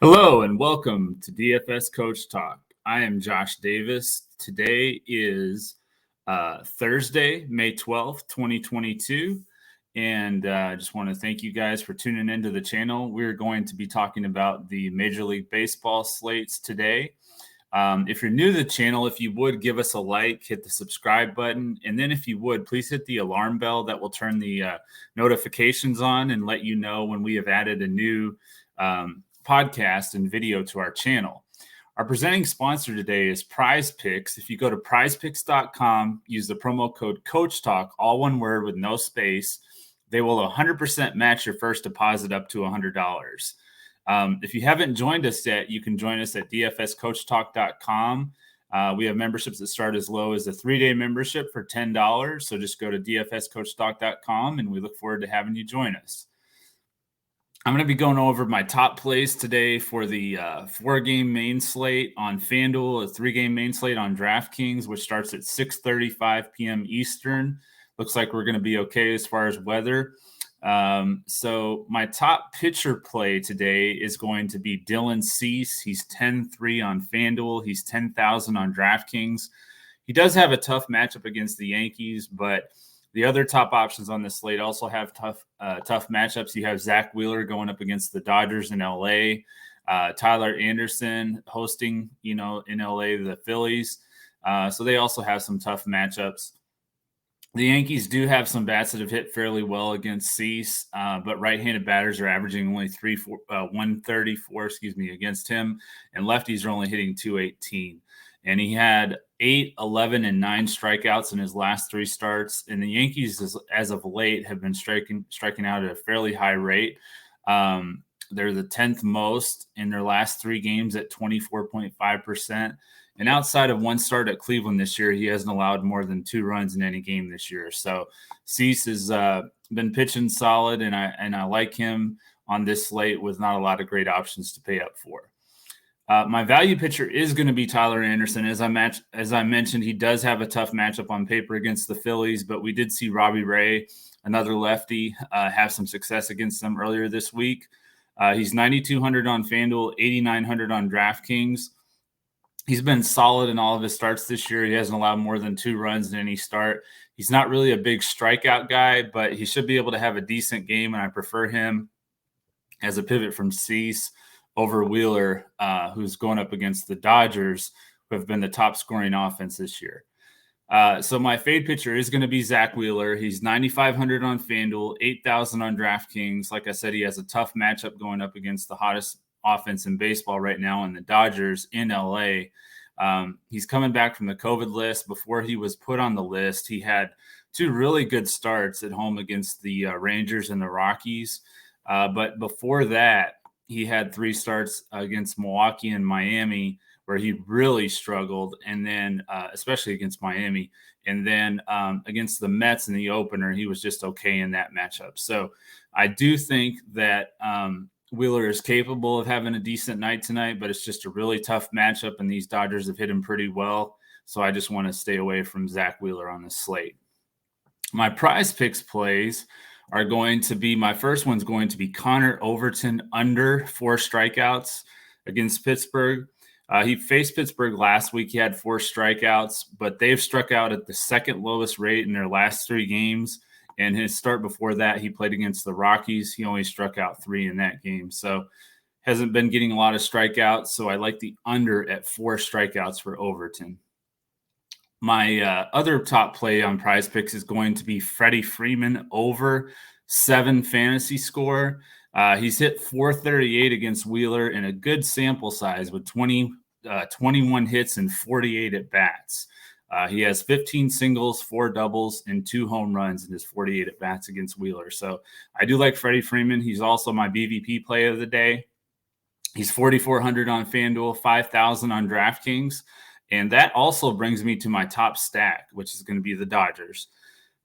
Hello and welcome to DFS Coach Talk. I am Josh Davis. Today is Thursday, May 12th, 2022. And I just want to thank you guys for tuning into the channel. We're going to be talking about the Major League Baseball slates today. If you're new to the channel, if you would give us a like, hit the subscribe button. And then if you would, please hit the alarm bell that will turn the notifications on and let you know when we have added a new podcast and video to our channel. Our presenting sponsor today is Prizepicks. If you go to prizepicks.com, use the promo code CoachTalk, all one word with no space, they will 100% match your first deposit up to $100. If you haven't joined us yet, you can join us at dfscoachtalk.com. We have memberships that start as low as a 3-day membership for $10. So just go to dfscoachtalk.com and we look forward to having you join us. I'm going to be going over my top plays today for the 4-game main slate on FanDuel, a 3-game main slate on Draftkings, which starts at 6:35 p.m. Eastern. Looks like we're going to be okay as far as weather. So my top pitcher play today is going to be Dylan Cease. He's 10-3 on FanDuel. He's 10,000 on DraftKings. He does have a tough matchup against the Yankees, but the other top options on this slate also have tough matchups. You have Zack Wheeler going up against the Dodgers in LA, Tyler Anderson hosting, in LA, the Phillies. So they also have some tough matchups. The Yankees do have some bats that have hit fairly well against Cease, but right-handed batters are averaging only 134, against him, and lefties are only hitting 218. And he had 8, 11, and 9 strikeouts in his last 3 starts. And the Yankees, as of late, have been striking out at a fairly high rate. They're the 10th most in their last 3 games at 24.5%. And outside of one start at Cleveland this year, he hasn't allowed more than 2 runs in any game this year. So Cease has been pitching solid, and I like him on this slate with not a lot of great options to pay up for. My value pitcher is going to be Tyler Anderson. As I mentioned, he does have a tough matchup on paper against the Phillies, but we did see Robbie Ray, another lefty, have some success against them earlier this week. He's 9,200 on FanDuel, 8,900 on DraftKings. He's been solid in all of his starts this year. He hasn't allowed more than 2 runs in any start. He's not really a big strikeout guy, but he should be able to have a decent game, and I prefer him as a pivot from Cease over Wheeler, who's going up against the Dodgers, who have been the top scoring offense this year. So my fade pitcher is going to be Zack Wheeler. He's 9,500 on FanDuel, 8,000 on DraftKings. Like I said, he has a tough matchup going up against the hottest offense in baseball right now in the Dodgers in LA. He's coming back from the COVID list. Before he was put on the list, he had 2 really good starts at home against the Rangers and the Rockies. But before that, he had 3 starts against Milwaukee and Miami where he really struggled, and then especially against Miami. And then against the Mets in the opener, he was just okay in that matchup. So I do think that Wheeler is capable of having a decent night tonight, but it's just a really tough matchup, and these Dodgers have hit him pretty well. So I just want to stay away from Zack Wheeler on this slate. My Prizepicks plays are going to be, my first one's going to be Connor Overton under 4 strikeouts against Pittsburgh. He faced Pittsburgh last week. He had 4 strikeouts, but they've struck out at the 2nd lowest rate in their last 3 games. And his start before that, he played against the Rockies. He only struck out 3 in that game. So hasn't been getting a lot of strikeouts. So I like the under at 4 strikeouts for Overton. My other top play on Prizepicks is going to be Freddy Freeman over 7 fantasy score. He's hit 438 against Wheeler in a good sample size with 21 hits and 48 at-bats. He has 15 singles, 4 doubles, and 2 home runs in his 48 at-bats against Wheeler. So I do like Freddy Freeman. He's also my BVP play of the day. He's 4,400 on FanDuel, 5,000 on DraftKings. And that also brings me to my top stack, which is going to be the Dodgers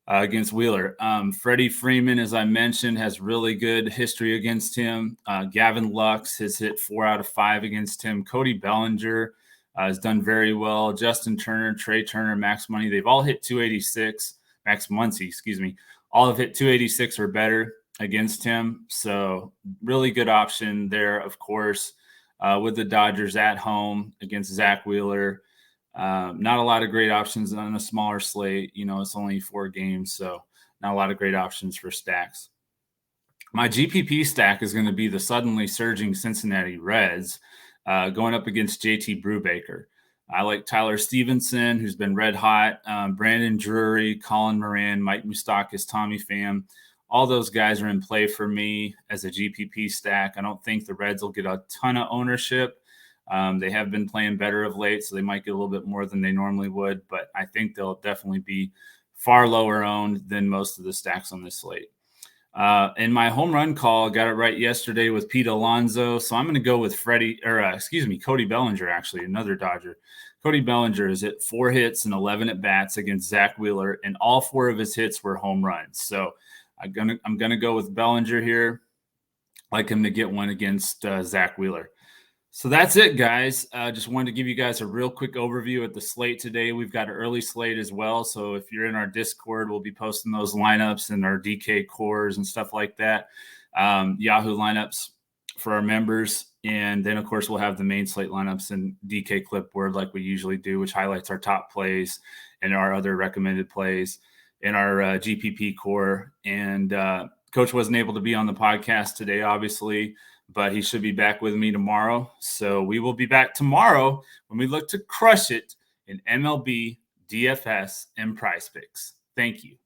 against Wheeler. Freddie Freeman, as I mentioned, has really good history against him. Gavin Lux has hit 4 out of 5 against him. Cody Bellinger has done very well. Justin Turner, Trey Turner, Max Money, they've all hit 286. Max Muncy, all have hit 286 or better against him. So really good option there, of course. with the Dodgers at home against Zack Wheeler. Not a lot of great options on a smaller slate. It's only 4 games, so not a lot of great options for stacks. My GPP stack is going to be the suddenly surging Cincinnati Reds going up against JT Brubaker. I like Tyler Stevenson, who's been red hot, Brandon Drury, Colin Moran, Mike Moustakas, Tommy Pham. All those guys are in play for me as a GPP stack. I don't think the Reds will get a ton of ownership. They have been playing better of late, so they might get a little bit more than they normally would, but I think they'll definitely be far lower owned than most of the stacks on this slate. In my home run call, got it right yesterday with Pete Alonso. So I'm going to go with Cody Bellinger, actually, another Dodger. Cody Bellinger is at 4 hits and 11 at bats against Zack Wheeler, and all 4 of his hits were home runs. So I'm gonna go with Bellinger here. I'd like him to get one against Zack Wheeler. So that's it, guys. Just wanted to give you guys a real quick overview at the slate today. We've got an early slate as well. So if you're in our Discord, we'll be posting those lineups and our DK cores and stuff like that. Yahoo lineups for our members. And then, of course, we'll have the main slate lineups and DK clipboard like we usually do, which highlights our top plays and our other recommended plays in our GPP core. And Coach wasn't able to be on the podcast today, obviously, but he should be back with me tomorrow. So we will be back tomorrow when we look to crush it in MLB, DFS, and Prize Picks. Thank you.